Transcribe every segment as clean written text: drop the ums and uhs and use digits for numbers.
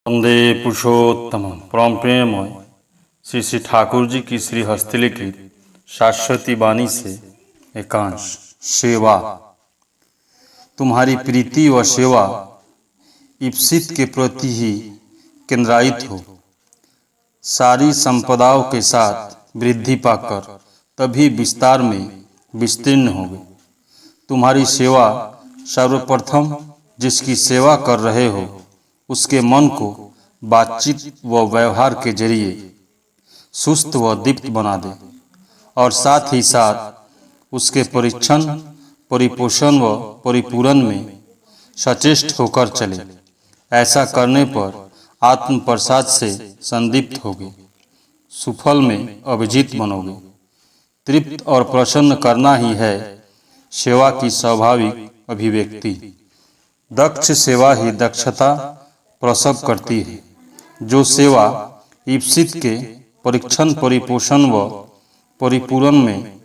वंदे पुरुषोत्तम परम प्रेममय श्री श्री ठाकुर जी की श्री हस्तलिखित शाश्वती वाणी से एकांश। सेवा। तुम्हारी प्रीति व सेवा ईप्सित के प्रति ही केंद्रायित हो। सारी संपदाओं के साथ वृद्धि पाकर तभी विस्तार में विस्तीर्ण होगे। तुम्हारी सेवा सर्वप्रथम जिसकी सेवा कर रहे हो उसके मन को बातचीत व व्यवहार के जरिए सुस्त व दीप्त बना दे और साथ ही साथ उसके परीक्षण, परिपोषण व परिपूरण में सचेष्ट होकर चले। ऐसा करने पर आत्म प्रसाद से संदीप्त होगे, सुफल में अभिजीत बनोगे। तृप्त और प्रसन्न करना ही है सेवा की स्वाभाविक अभिव्यक्ति। दक्ष सेवा ही दक्षता प्रसव करती है। जो सेवा ईप्सित के परीक्षण, परिपोषण व परिपूरण में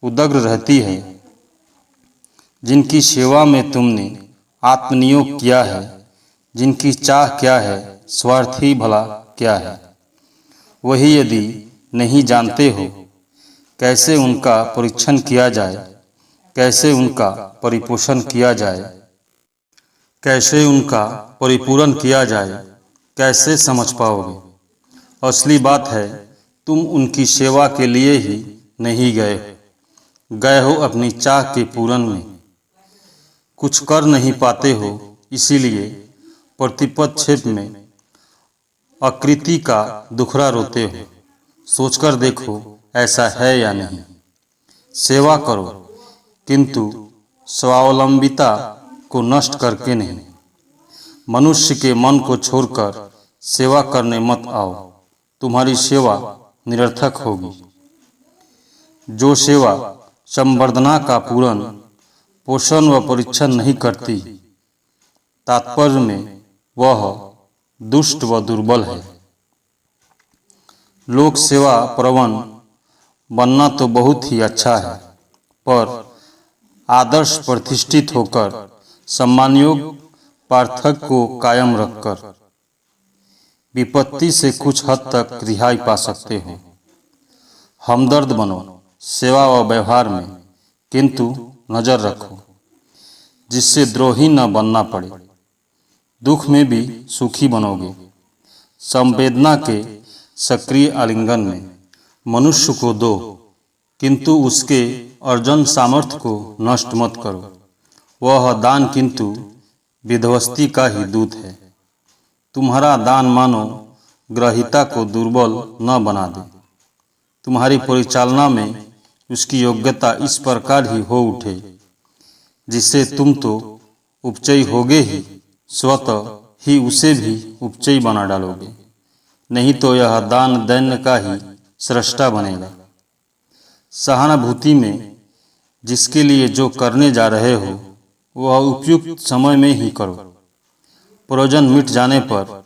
उदग्र रहती है, जिनकी सेवा में तुमने आत्मनियोग किया है, जिनकी चाह क्या है, स्वार्थी भला क्या है, वही यदि नहीं जानते हो कैसे उनका परीक्षण किया जाए, कैसे उनका परिपोषण किया जाए, कैसे उनका परिपूरण किया जाए, कैसे समझ पाओगे? असली बात है तुम उनकी सेवा के लिए ही नहीं गए हो अपनी चाह के पूरण में। कुछ कर नहीं पाते हो, इसीलिए प्रतिपक्षेप में आकृति का दुखड़ा रोते हो। सोचकर देखो ऐसा है या नहीं। सेवा करो किंतु स्वावलंबिता को नष्ट करके नहीं। मनुष्य के मन को छोड़कर सेवा करने मत आओ, तुम्हारी सेवा निरर्थक होगी। जो सेवा संवर्धना का पूर्ण पोषण व परीक्षण नहीं करती, तात्पर्य में वह दुष्ट व दुर्बल है। लोक सेवा प्रवण बनना तो बहुत ही अच्छा है, पर आदर्श प्रतिष्ठित होकर सम्मानयोग पार्थक्य को कायम रखकर विपत्ति से कुछ हद तक रिहाई पा सकते हो। हमदर्द बनो सेवा व व्यवहार में, किंतु नजर रखो जिससे द्रोही न बनना पड़े। दुख में भी सुखी बनोगे। संवेदना के सक्रिय आलिंगन में मनुष्य को दो, किंतु उसके अर्जन सामर्थ्य को नष्ट मत करो। वह दान किंतु विध्वस्ती का ही दूत है। तुम्हारा दान मानो ग्रहिता को दुर्बल न बना दे। तुम्हारी परिचालना में उसकी योग्यता इस प्रकार ही हो उठे जिससे तुम तो उपचयी होगे ही, स्वतः ही उसे भी उपचयी बना डालोगे। नहीं तो यह दान दैन्य का ही सृष्टा बनेगा। सहानुभूति में जिसके लिए जो करने जा रहे हो वह उपयुक्त समय में ही करो। प्रयोजन मिट जाने पर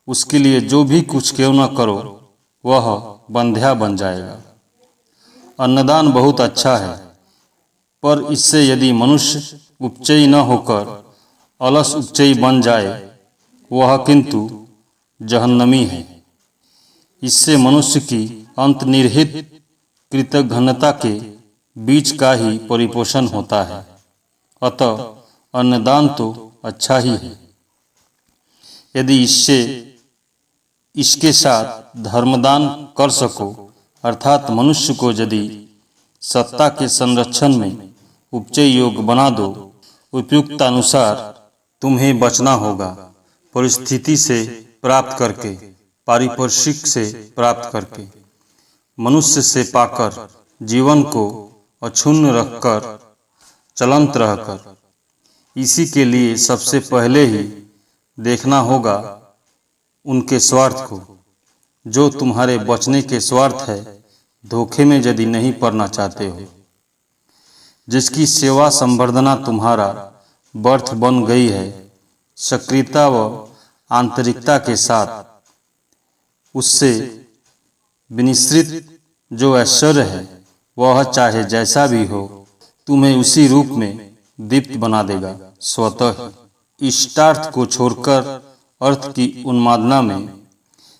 उसके लिए जो भी कुछ क्यों न करो वह बंध्या बन जाएगा। अन्नदान बहुत अच्छा है, पर इससे यदि मनुष्य उपचयी न होकर अलस उपचयी बन जाए वह किंतु जहन्नमी है। इससे मनुष्य की अंतर्निहित कृतघ्नता के बीच का ही परिपोषण होता है। अतः अन्नदान तो अच्छा ही है। यदि इसके साथ धर्मदान कर सको, अर्थात मनुष्य को यदि सत्ता के संरक्षण में उपचय योग बना दो, उपयुक्त अनुसार तुम्हें बचना होगा। परिस्थिति से प्राप्त करके, पारिपार्श्विक से प्राप्त करके, मनुष्य से पाकर, जीवन को अक्षुण्ण रखकर, चलंत रहकर। इसी के लिए सबसे पहले ही देखना होगा उनके स्वार्थ को। जो तुम्हारे बचने के स्वार्थ है, धोखे में यदि नहीं पड़ना चाहते हो। जिसकी सेवा संवर्धना तुम्हारा वर्थ बन गई है, सक्रियता व आंतरिकता के साथ, उससे विनिश्रित जो ऐश्वर्य है वह चाहे जैसा भी हो तुम्हें उसी रूप में दीप्त बना देगा स्वतः ही। इष्टार्थ को छोड़कर अर्थ की उन्मादना में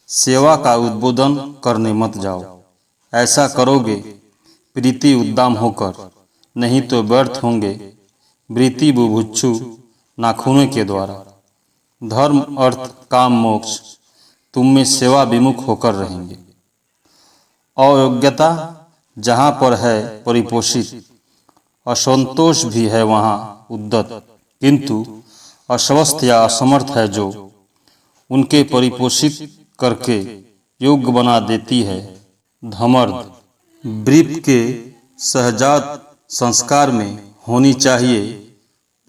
सेवा का उद्बोधन करने मत जाओ। ऐसा करोगे प्रीति उद्दाम होकर, नहीं तो व्यर्थ होंगे वृत्ति बुभुक्षु नाखूनों के द्वारा। धर्म अर्थ काम मोक्ष तुम में सेवा विमुख होकर रहेंगे। अयोग्यता जहाँ पर है परिपोषित, असंतोष भी है वहाँ उद्दत, किंतु अस्वस्थ या असमर्थ है जो उनके परिपोषित करके योग्य बना देती है धमर्द। ब्रीप के सहजात संस्कार में होनी चाहिए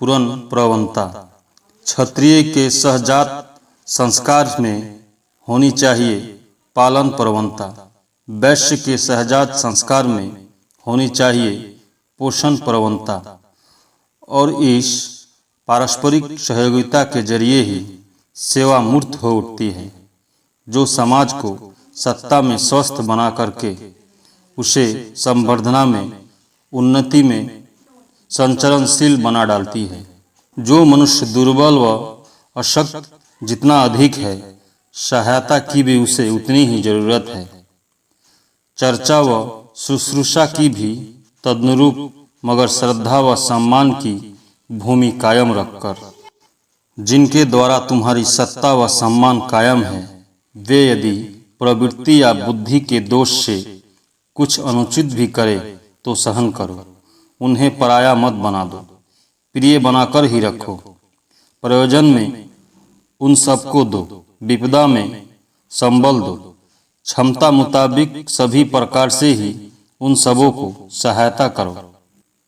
पूर्ण प्रवणता। क्षत्रिय के सहजात संस्कार में होनी चाहिए पालन प्रवणता। वैश्य के सहजात संस्कार में होनी चाहिए पोषण प्रवणता। और इस पारस्परिक सहयोगिता के जरिए ही सेवा मूर्त हो उठती है, जो समाज को सत्ता में स्वस्थ बना करके उसे संवर्धना में, उन्नति में संचरणशील बना डालती है। जो मनुष्य दुर्बल व अशक्त जितना अधिक है, सहायता की भी उसे उतनी ही जरूरत है। चर्चा व शुश्रूषा की भी तदनुरूप, मगर श्रद्धा व सम्मान की भूमि कायम रखकर। जिनके द्वारा तुम्हारी सत्ता व सम्मान कायम है, वे यदि प्रवृत्ति या बुद्धि के दोष से कुछ अनुचित भी करे तो सहन करो। उन्हें पराया मत बना दो, प्रिय बनाकर ही रखो। प्रयोजन में उन सबको दो, विपदा में संबल दो। क्षमता मुताबिक सभी प्रकार से ही उन सबों को सहायता करो।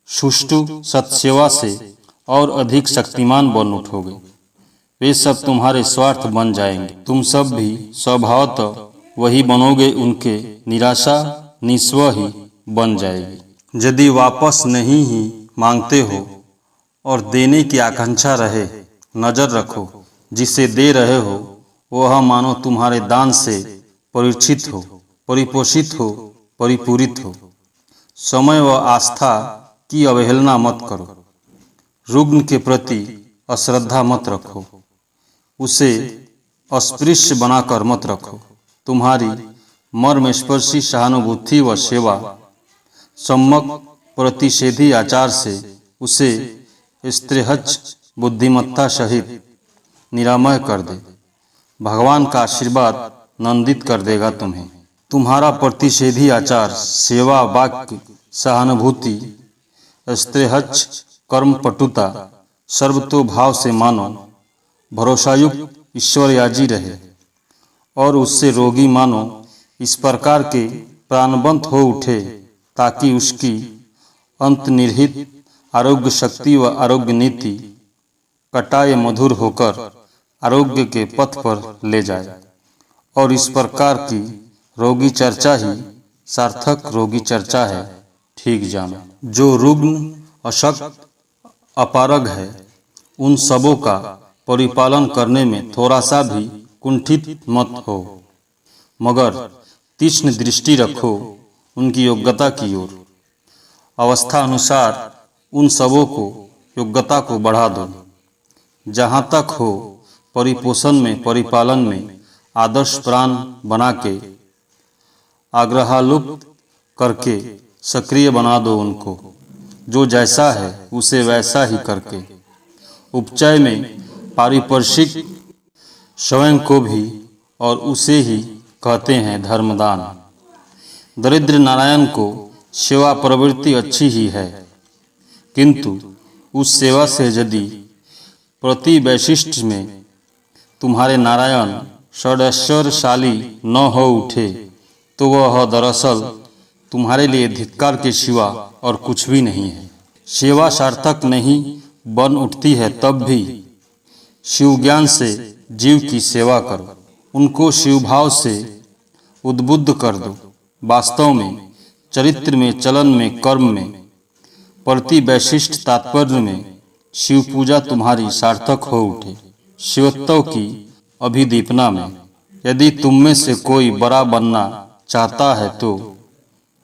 सुष्ठु सत्सेवा से और अधिक शक्तिमान बन उठोगे। वे सब तुम्हारे स्वार्थ बन जाएंगे। तुम सब भी स्वभावतः वही बनोगे, उनके निराशा निस्व ही बन जाएगी। यदि वापस नहीं ही मांगते हो और देने की आकांक्षा रहे, नजर रखो जिसे दे रहे हो वह मानो तुम्हारे दान से परीक्षित हो, परिपोषित हो, परिपूरित हो। समय व आस्था की अवहेलना मत करो। रुग्ण के प्रति अश्रद्धा मत रखो, उसे अस्पृश्य बनाकर मत रखो। तुम्हारी मर्मस्पर्शी सहानुभूति व सेवा सम्यक प्रतिषेधी आचार से उसे स्त्रेहच बुद्धिमत्ता सहित निरामय कर दे। भगवान का आशीर्वाद नंदित कर देगा तुम्हें। तुम्हारा प्रतिषेधी आचार, सेवा, वाक्य, सहानुभूति, स्त्रेहच कर्म पटुता सर्वतोभाव से मानो भरोसायुक्त ईश्वरयाजी रहे और उससे रोगी मानो इस प्रकार के प्राणवंत हो उठे ताकि उसकी अंतर्निहित आरोग्य शक्ति व आरोग्य नीति कटाय मधुर होकर आरोग्य के पथ पर ले जाए। और इस प्रकार की रोगी चर्चा ही सार्थक रोगी चर्चा है, ठीक जानो। जो रुग्ण, अशक्त, अपारग है, उन सबों का परिपालन करने में थोड़ा सा भी कुंठित मत हो, मगर तीक्ष्ण दृष्टि रखो उनकी योग्यता की ओर। अवस्था अनुसार उन सबों को योग्यता को बढ़ा दो। जहाँ तक हो परिपोषण में, परिपालन में आदर्श प्राण बना के, आग्रहालुप्त करके सक्रिय बना दो उनको। जो जैसा है उसे वैसा ही करके। उपचय में पारिपर्शिक स्वयं को भी और उसे ही कहते हैं धर्मदान। दरिद्र नारायण को सेवा प्रवृत्ति अच्छी ही है, किंतु उस सेवा से यदि प्रति वैशिष्ट में तुम्हारे नारायण षडैश्वर्यशाली न हो उठे तो वह दरअसल तुम्हारे लिए धिक्कार के सिवा और कुछ भी नहीं है। सेवा सार्थक नहीं बन उठती है तब भी शिव ज्ञान से जीव की सेवा करो, उनको शिवभाव से उद्बुद्ध कर दो। वास्तव में चरित्र में, चलन में, कर्म में, प्रति वैशिष्ट तात्पर्य में शिव पूजा तुम्हारी सार्थक हो उठे। शिवत्व की अभिदीपना में यदि तुम में से कोई बड़ा बनना चाहता है तो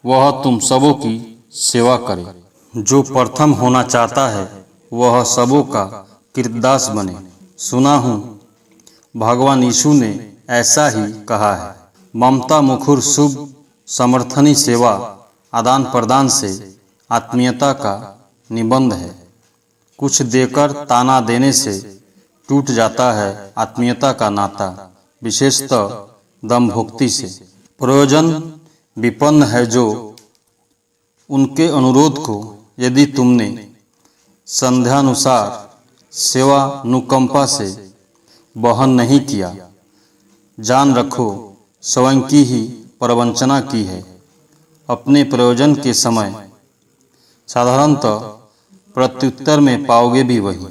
वह तुम सबों की सेवा करे। जो प्रथम होना चाहता है वह सबों का कृतदास बने। सुना हूँ भगवान यीशु ने ऐसा ही कहा है। ममता मुखर शुभ समर्थनी सेवा आदान प्रदान से आत्मीयता का निबंध है। कुछ देकर ताना देने से टूट जाता है आत्मीयता का नाता, विशेषतः दमभुक्ति से। प्रयोजन विपन्न है जो उनके अनुरोध को यदि तुमने संध्यानुसार सेवा अनुकंपा से वहन नहीं किया, जान रखो स्वयं की ही प्रवंचना की है। अपने प्रयोजन के समय साधारणतः प्रत्युत्तर में पाओगे भी वही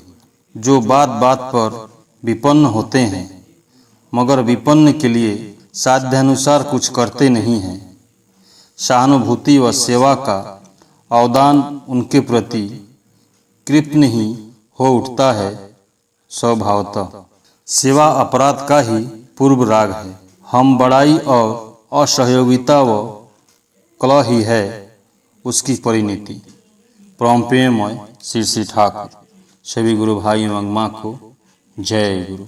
जो बात बात पर विपन्न होते हैं, मगर विपन्न के लिए साध्यानुसार कुछ करते नहीं हैं। सहानुभूति व सेवा का अवदान उनके प्रति कृपण ही हो उठता है स्वभावतः। सेवा अपराध का ही पूर्व राग है। हम बड़ाई और असहयोगिता व कलह ही है उसकी परिणति। परम प्रेममय श्री ठाकुर। सभी गुरु भाई एवं माँ को जय गुरु।